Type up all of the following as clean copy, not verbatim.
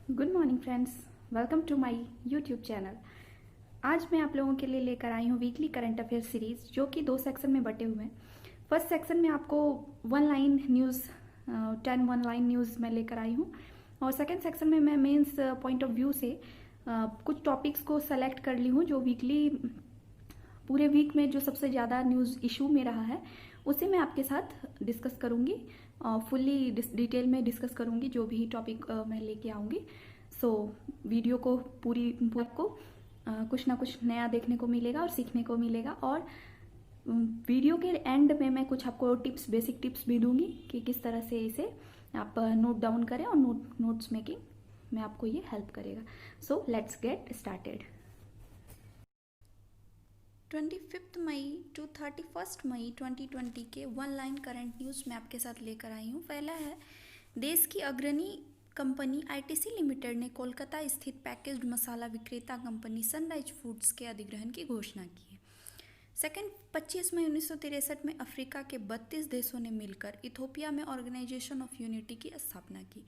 Good morning friends, welcome to my YouTube channel. आज मैं आप लोगों के लिए लेकर आई हूँ वीकली करंट अफेयर सीरीज़, जो कि 2 सेक्शन में बटे हुए हैं। फर्स्ट सेक्शन में आपको one line news 10 one line news मैं लेकर आई हूँ, और सेकंड सेक्शन में मैं मेंस पॉइंट ऑफ व्यू से कुछ टॉपिक्स को सेलेक्ट कर ली हूँ जो वीकली पूरे वीक में जो सबसे ज़्यादा न्यूज़ इशू में रहा है उसे मैं आपके साथ डिस्कस करूँगी, फुल्ली डिटेल में डिस्कस करूँगी जो भी टॉपिक मैं लेके आऊँगी। सो वीडियो को पूरी को कुछ ना कुछ नया देखने को मिलेगा और सीखने को मिलेगा, और वीडियो के एंड में मैं कुछ आपको टिप्स, बेसिक टिप्स भी दूंगी कि किस तरह से इसे आप नोट डाउन करें, और नोट्स मेकिंग में आपको ये हेल्प करेगा। So let's get started. 25 मई टू 31 मई 2020 के वन लाइन करंट न्यूज़ में आपके साथ लेकर आई हूँ। पहला है, देश की अग्रणी कंपनी आईटीसी लिमिटेड ने कोलकाता स्थित पैकेज्ड मसाला विक्रेता कंपनी सनराइज फूड्स के अधिग्रहण की घोषणा की है। सेकंड, 25 मई 1963 में अफ्रीका के 32 देशों ने मिलकर इथोपिया में ऑर्गेनाइजेशन ऑफ यूनिटी की स्थापना की।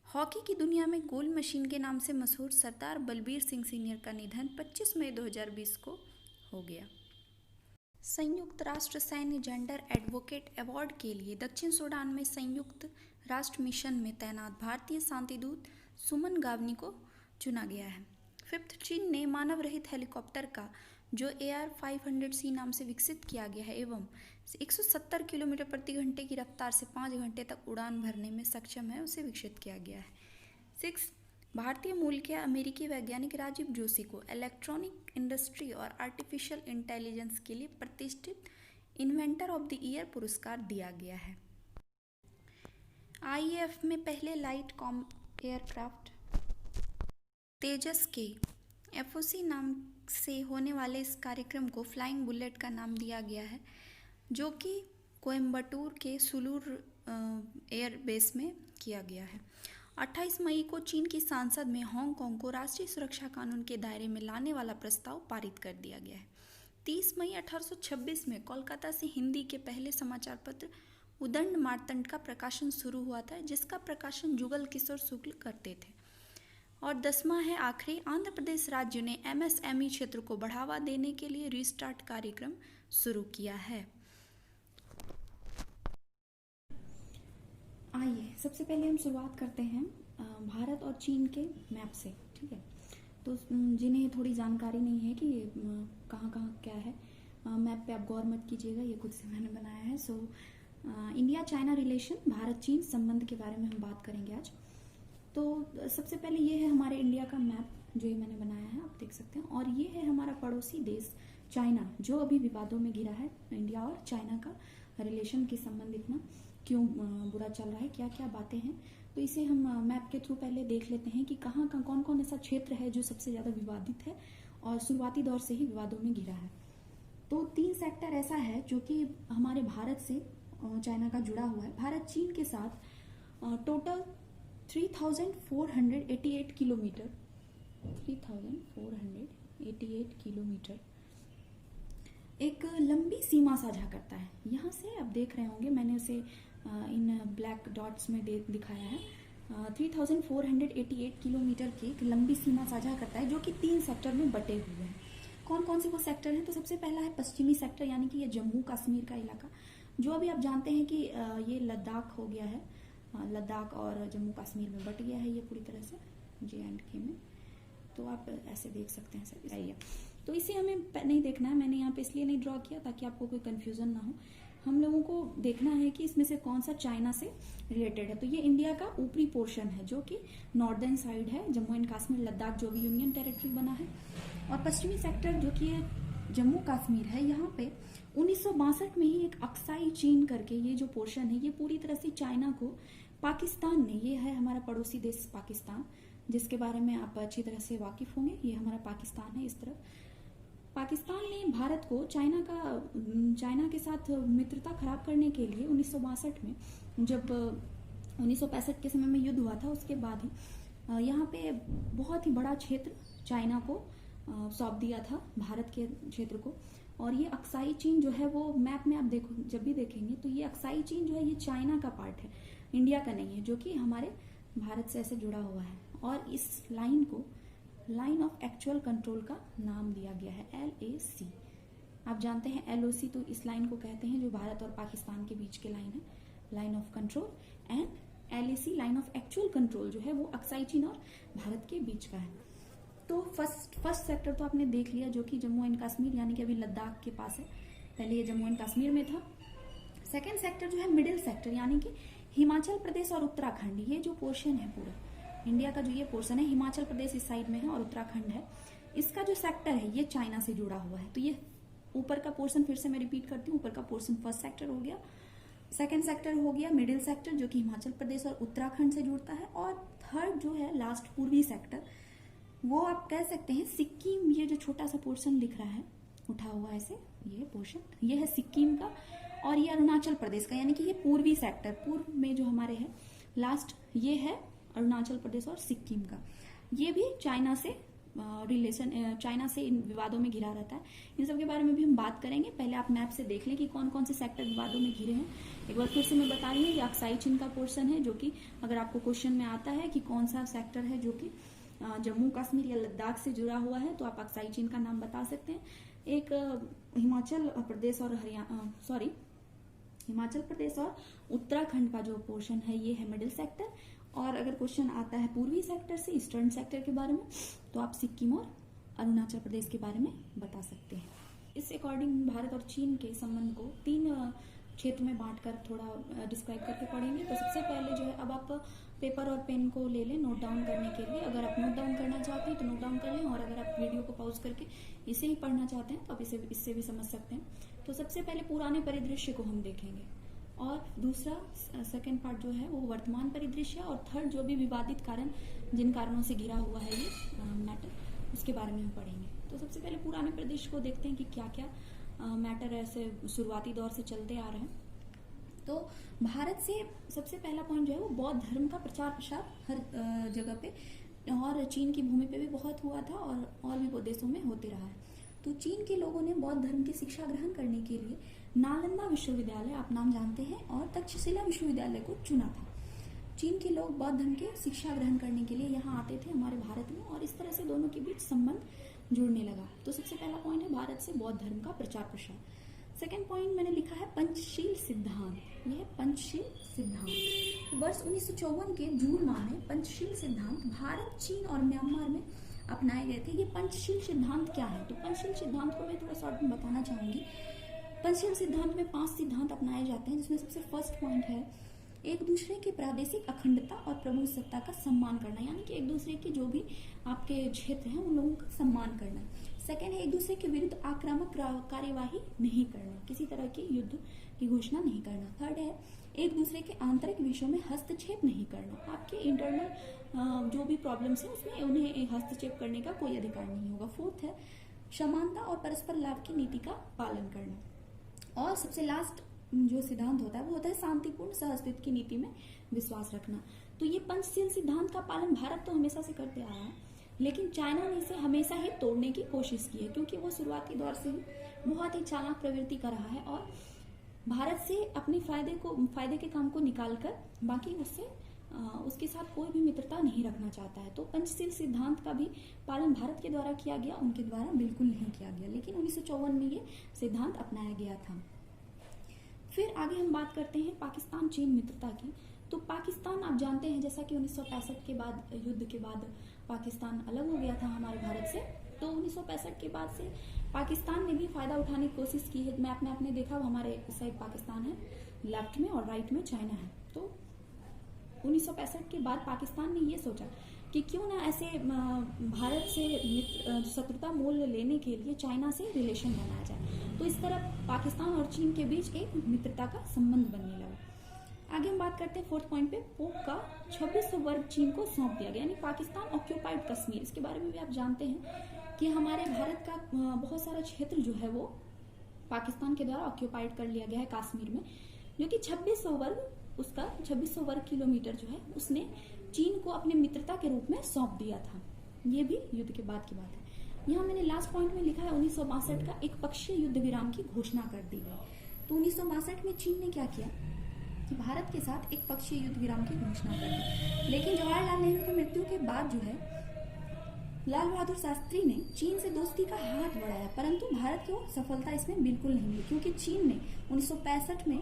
हॉकी की दुनिया में गोल मशीन के नाम से मशहूर सरदार बलबीर सिंह सीनियर का निधन 25 मई 2020 को हो गया। संयुक्त राष्ट्र सैन्य जेंडर एडवोकेट अवार्ड के लिए दक्षिण सूडान में संयुक्त राष्ट्र मिशन में तैनात भारतीय शांति दूत सुमन गावनी को चुना गया है। फिफ्थ, चीन ने मानव रहित हेलीकॉप्टर का जो AR-500C नाम से विकसित किया गया है एवं 170 किलोमीटर प्रति घंटे की रफ्तार से 5 घंटे तक उड़ान भरने में सक्षम है, उसे विकसित किया गया है। 6, भारतीय मूल के अमेरिकी वैज्ञानिक राजीव जोशी को इलेक्ट्रॉनिक इंडस्ट्री और आर्टिफिशियल इंटेलिजेंस के लिए प्रतिष्ठित इन्वेंटर ऑफ द ईयर पुरस्कार दिया गया है। आईएएफ में पहले लाइट कॉम एयरक्राफ्ट तेजस के FOC नाम से होने वाले इस कार्यक्रम को फ्लाइंग बुलेट का नाम दिया गया है, जो कि कोयम्बटूर के सुलूर एयरबेस में किया गया है। 28 मई को चीन की संसद में हांगकांग को राष्ट्रीय सुरक्षा कानून के दायरे में लाने वाला प्रस्ताव पारित कर दिया गया है। 30 मई 1826 में कोलकाता से हिंदी के पहले समाचार पत्र उदंड मार्तंड का प्रकाशन शुरू हुआ था, जिसका प्रकाशन जुगल किशोर शुक्ल करते थे। और 10वां है आखिरी, आंध्र प्रदेश राज्य ने MSME क्षेत्र को बढ़ावा देने के लिए रीस्टार्ट कार्यक्रम शुरू किया है। आइए सबसे पहले हम शुरुआत करते हैं भारत और चीन के मैप से, ठीक है। तो जिन्हें थोड़ी जानकारी नहीं है कि कहाँ कहाँ क्या है, मैप पे आप गौर मत कीजिएगा, ये खुद से मैंने बनाया है। So India China relation, Bharat चीन संबंध के बारे में हम बात करेंगे आज। तो सबसे पहले ये है हमारे इंडिया का मैप जो ये मैंने बनाया है, आप देख सकते हैं। और ये है हमारा पड़ोसी देश चाइना, जो अभी विवादों में घिरा है। इंडिया और चाइना का रिलेशन के संबंध इतना क्यों बुरा चल रहा है, क्या क्या बातें हैं, तो इसे हम मैप के थ्रू पहले देख लेते हैं कि कहाँ कहाँ कौन कौन ऐसा क्षेत्र है जो सबसे ज़्यादा विवादित है और शुरुआती दौर से ही विवादों में घिरा है। तो 3 सेक्टर ऐसा है जो कि हमारे भारत से चाइना का जुड़ा हुआ है। भारत चीन के साथ टोटल 3488 किलोमीटर 3488 किलोमीटर एक लंबी सीमा साझा करता है। यहाँ से आप देख रहे होंगे, मैंने उसे इन ब्लैक डॉट्स में दिखाया है। 3488 किलोमीटर की एक लंबी सीमा साझा करता है, जो कि 3 सेक्टर में बटे हुए हैं। कौन कौन से वो सेक्टर हैं? तो सबसे पहला है पश्चिमी सेक्टर, यानी कि ये जम्मू कश्मीर का इलाका, जो अभी आप जानते हैं कि ये लद्दाख हो गया है, लद्दाख और जम्मू कश्मीर में बट गया है ये पूरी तरह से JNK में। तो आप ऐसे देख सकते हैं सर, आइए। तो इसे हमें नहीं देखना है, मैंने यहाँ पे इसलिए नहीं ड्रॉ किया ताकि आपको कोई कंफ्यूजन ना हो। हम लोगों को देखना है कि इसमें से कौन सा चाइना से रिलेटेड है। तो ये इंडिया का ऊपरी पोर्शन है, जो कि नॉर्दर्न साइड है, जम्मू एंड कश्मीर, लद्दाख जो भी यूनियन टेरिटरी बना है। और पश्चिमी सेक्टर जो कि जम्मू कश्मीर है, यहाँ पे 1962 में ही एक अक्साई चीन करके ये जो पोर्शन है, ये पूरी तरह से चाइना को पाकिस्तान ने, ये है हमारा पड़ोसी देश पाकिस्तान, जिसके बारे में आप अच्छी तरह से वाकिफ होंगे। ये हमारा पाकिस्तान है। इस तरफ पाकिस्तान ने भारत को चाइना के साथ मित्रता खराब करने के लिए 1962 में, जब 1965 के समय में युद्ध हुआ था, उसके बाद ही यहाँ पे बहुत ही बड़ा क्षेत्र चाइना को सौंप दिया था, भारत के क्षेत्र को। और ये अक्साई चीन जो है वो मैप में आप देखो, जब भी देखेंगे तो ये अक्साई चीन जो है ये चाइना का पार्ट है, इंडिया का नहीं है, जो कि हमारे भारत से ऐसे जुड़ा हुआ है और इस लाइन को लाइन ऑफ एक्चुअल कंट्रोल का नाम दिया गया है, LAC। आप जानते हैं LOC तो इस लाइन को कहते हैं जो भारत और पाकिस्तान के बीच के लाइन है, line of control, and LAC line of actual control जो है वो अक्साई चीन और भारत के बीच का है। तो फर्स्ट सेक्टर तो आपने देख लिया जो कि जम्मू एंड कश्मीर यानी कि अभी लद्दाख के पास है, पहले ये जम्मू एंड कश्मीर में था। सेकेंड सेक्टर जो है मिडिल सेक्टर यानी कि हिमाचल प्रदेश और उत्तराखंड, ये जो पोर्शन है पूरा इंडिया का जो ये पोर्शन है, हिमाचल प्रदेश इस साइड में है और उत्तराखंड है, इसका जो सेक्टर है ये चाइना से जुड़ा हुआ है। तो ये ऊपर का पोर्शन फिर से मैं रिपीट करती हूँ, ऊपर का पोर्शन फर्स्ट सेक्टर हो गया, सेकेंड सेक्टर हो गया मिडिल सेक्टर जो कि हिमाचल प्रदेश और उत्तराखंड से जुड़ता है, और थर्ड जो है लास्ट पूर्वी सेक्टर, वो आप कह सकते हैं सिक्किम, ये जो छोटा सा पोर्शन दिख रहा है उठा हुआ ऐसे, ये पोर्शन ये है सिक्किम का, और ये अरुणाचल प्रदेश का, यानी कि ये पूर्वी सेक्टर, पूर्व में जो हमारे है लास्ट ये है अरुणाचल प्रदेश और सिक्किम का। ये भी चाइना से रिलेशन, चाइना से इन विवादों में घिरा रहता है। इन सब के बारे में भी हम बात करेंगे। पहले आप मैप से देख लें कि कौन कौन से सेक्टर विवादों में घिरे हैं। एक बार फिर से मैं बता रही हूँ, ये अक्साई चीन का पोर्शन है जो कि अगर आपको क्वेश्चन में आता है कि कौन सा सेक्टर है जो कि जम्मू कश्मीर या लद्दाख से जुड़ा हुआ है, तो आप अक्साई चीन का नाम बता सकते हैं। एक हिमाचल प्रदेश और हिमाचल प्रदेश और उत्तराखंड का जो पोर्शन है ये है मिडिल सेक्टर, और अगर क्वेश्चन आता है पूर्वी सेक्टर से, ईस्टर्न सेक्टर के बारे में, तो आप सिक्किम और अरुणाचल प्रदेश के बारे में बता सकते हैं। इस अकॉर्डिंग भारत और चीन के संबंध को 3 क्षेत्र में बांटकर थोड़ा डिस्क्राइब करके पढ़ेंगे। तो सबसे पहले जो है, अब आप पेपर और पेन को ले लें नोट डाउन करने के लिए। अगर आप नोट डाउन करना चाहते हैं तो नोट डाउन कर लें, और अगर आप वीडियो को पॉज करके इसे ही पढ़ना चाहते हैं तो आप इससे भी समझ सकते हैं। तो सबसे पहले पुराने परिदृश्य को हम देखेंगे, और दूसरा सेकेंड पार्ट जो है वो वर्तमान परिदृश्य, और थर्ड जो भी विवादित कारण, जिन कारणों से घिरा हुआ है ये मैटर, उसके बारे में हम पढ़ेंगे। तो सबसे पहले पुराने परिदृश्य को देखते हैं कि क्या क्या मैटर ऐसे शुरुआती दौर से चलते आ रहे हैं। तो भारत से सबसे पहला पॉइंट जो है वो बौद्ध धर्म का प्रचार प्रसार हर जगह पे, और चीन की भूमि पे भी बहुत हुआ था, और भी देशों में होते रहा है। तो चीन के लोगों ने बौद्ध धर्म की शिक्षा ग्रहण करने के लिए नालंदा विश्वविद्यालय, आप नाम जानते हैं, और तक्षशिला विश्वविद्यालय को चुना था। चीन के लोग बौद्ध धर्म की शिक्षा ग्रहण करने के लिए यहाँ आते थे हमारे भारत में, और इस तरह से दोनों के बीच संबंध जुड़ने लगा। तो सबसे पहला पॉइंट है भारत से बौद्ध धर्म का प्रचार प्रसार। सेकेंड पॉइंट मैंने लिखा है पंचशील सिद्धांत। यह है पंचशील सिद्धांत। वर्ष 1954 के जून माह में पंचशील सिद्धांत भारत, चीन और म्यांमार में अपनाए गए थे। ये पंचशील सिद्धांत क्या है? तो पंचशील सिद्धांत को मैं थोड़ा शॉर्ट में बताना चाहूंगी। पंचशील सिद्धांत में 5 सिद्धांत अपनाए जाते हैं, जिसमें सबसे फर्स्ट पॉइंट है एक दूसरे की प्रादेशिक अखंडता और प्रभुसत्ता का सम्मान करना, यानी कि एक दूसरे के जो भी आपके क्षेत्र हैं उन लोगों का सम्मान करना। सेकेंड है एक दूसरे के विरुद्ध आक्रामक कार्यवाही नहीं करना, किसी तरह की युद्ध की घोषणा नहीं करना। थर्ड है एक दूसरे के आंतरिक विषयों में हस्तक्षेप नहीं करना, आपके इंटरनल जो भी प्रॉब्लम्स हैं उसमें उन्हें हस्तक्षेप करने का कोई अधिकार नहीं होगा। फोर्थ है समानता और परस्पर लाभ की नीति का पालन करना, और सबसे लास्ट जो सिद्धांत होता है वो होता है शांतिपूर्ण सहअस्तित्व की नीति में विश्वास रखना। तो ये पंचशील सिद्धांत का पालन भारत तो हमेशा से करते आया है, लेकिन चाइना ने इसे हमेशा ही तोड़ने की कोशिश की है, क्योंकि वो शुरुआती दौर से ही बहुत ही चालाक प्रवृत्ति कर रहा है, और भारत से अपने फायदे के काम को निकालकर बाकी उसके साथ कोई भी मित्रता नहीं रखना चाहता है। तो पंचशील सिद्धांत का भी पालन भारत के द्वारा किया गया, उनके द्वारा बिल्कुल नहीं किया गया, लेकिन 1954 में ये सिद्धांत अपनाया गया था। फिर आगे हम बात करते हैं पाकिस्तान चीन मित्रता की। तो पाकिस्तान आप जानते हैं जैसा कि 1965 के बाद, युद्ध के बाद पाकिस्तान अलग हो गया था हमारे भारत से। तो 1965 के बाद से पाकिस्तान ने भी फायदा उठाने की कोशिश की है। मैप में आपने देखा हमारे इस साइड पाकिस्तान है, लेफ्ट में, और राइट में चाइना है। तो 1965 के बाद पाकिस्तान ने ये सोचा कि क्यों ना ऐसे भारत से शत्रुता मोल लेने के लिए चाइना से रिलेशन बनाया जाए। तो इस तरह पाकिस्तान और चीन के बीच एक मित्रता का संबंध बनने लगा। आगे हम बात करते हैं फोर्थ पॉइंट पे, पोप का 2600 वर्ग चीन को सौंप दिया गया, यानी पाकिस्तान ऑक्यूपाइड कश्मीर। इसके बारे में भी आप जानते हैं कि हमारे भारत का बहुत सारा क्षेत्र जो है वो पाकिस्तान के द्वारा ऑक्यूपाइड कर लिया गया है कश्मीर में, जो कि 2600 वर्ग किलोमीटर जो है उसने चीन को अपने मित्रता के रूप में सौंप दिया था। ये भी युद्ध के बाद की बात है। यहाँ मैंने लास्ट पॉइंट में लिखा है 1962 का एक पक्षीय युद्ध विराम की घोषणा कर दी गई। तो 1962 में चीन ने क्या किया, कि भारत के साथ एक पक्षीय युद्ध विराम की घोषणा कर दी। लेकिन जवाहरलाल नेहरू की मृत्यु के बाद जो है लाल बहादुर शास्त्री ने चीन से दोस्ती का हाथ बढ़ाया, परंतु भारत को सफलता इसमें बिल्कुल नहीं मिली, क्योंकि चीन ने 1965 में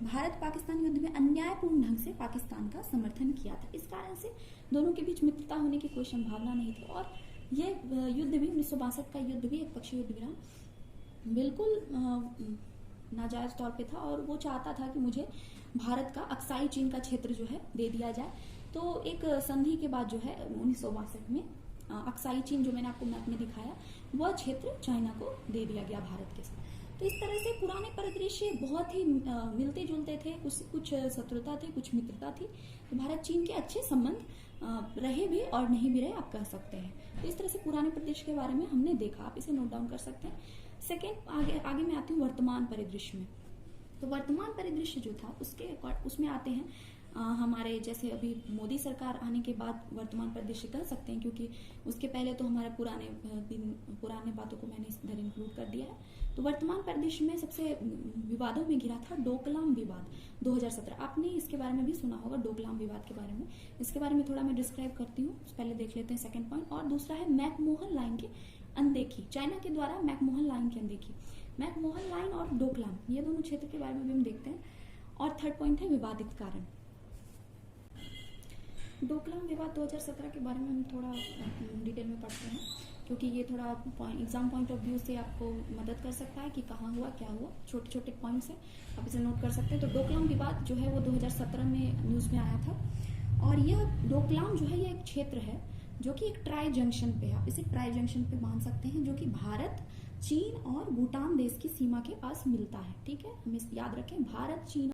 भारत पाकिस्तान युद्ध में अन्यायपूर्ण ढंग से पाकिस्तान का समर्थन किया था। इस कारण से दोनों के बीच मित्रता होने की कोई संभावना नहीं थी और ये युद्ध भी 1962 का युद्ध भी एक पक्षीय युद्ध विराम बिल्कुल नाजायज तौर पे था और वो चाहता था कि मुझे भारत का अक्साई चीन का क्षेत्र जो है दे दिया जाए। तो एक संधि के बाद जो है 1962 में अक्साई चीन, जो मैंने आपको मैप में दिखाया, वह क्षेत्र चाइना को दे दिया गया भारत के साथ। तो इस तरह से पुराने परिदृश्य बहुत ही मिलते जुलते थे, कुछ शत्रुता थी, कुछ मित्रता थी। तो भारत चीन के अच्छे संबंध रहे भी और नहीं भी रहे, आप कह सकते हैं। तो इस तरह से पुराने परिदृश्य के बारे में हमने देखा, आप इसे नोट डाउन कर सकते हैं। सेकेंड, आगे मैं आती हूँ वर्तमान परिदृश्य में। तो वर्तमान परिदृश्य जो था उसमें आते हैं हमारे, जैसे अभी मोदी सरकार आने के बाद वर्तमान परिदृश्य कह सकते हैं, क्योंकि उसके पहले तो हमारे पुराने बातों को मैंने इधर इंक्लूड कर दिया है। तो वर्तमान परिदृश्य में सबसे विवादों में घिरा था डोकलाम विवाद 2017। आपने इसके बारे में भी सुना होगा, डोकलाम विवाद के बारे में। इसके बारे में थोड़ा मैं डिस्क्राइब करती हूँ, पहले देख लेते हैं सेकेंड पॉइंट। और दूसरा है मैकमोहन लाइन की अनदेखी, चाइना के द्वारा मैकमोहन लाइन की अनदेखी। मैकमोहन लाइन और डोकलाम, ये दोनों क्षेत्र के बारे में भी हम देखते हैं। और थर्ड पॉइंट है विवादित कारण। डोकलाम विवाद 2017 के बारे में हम थोड़ा डिटेल में पढ़ते हैं, क्योंकि ये थोड़ा एग्जाम पॉइंट ऑफ व्यू से आपको मदद कर सकता है कि कहाँ हुआ, क्या हुआ। छोटे छोटे पॉइंट्स हैं, आप इसे नोट कर सकते हैं। तो डोकलाम विवाद जो है वो 2017 में न्यूज़ में आया था। और यह डोकलाम जो है ये एक क्षेत्र है जो कि एक ट्राई जंक्शन पे है, आप इसे ट्राई जंक्शन पे मान सकते हैं, जो कि भारत, चीन और भूटान देश की सीमा के पास मिलता है। ठीक है, हमें याद रखें, भारत, चीन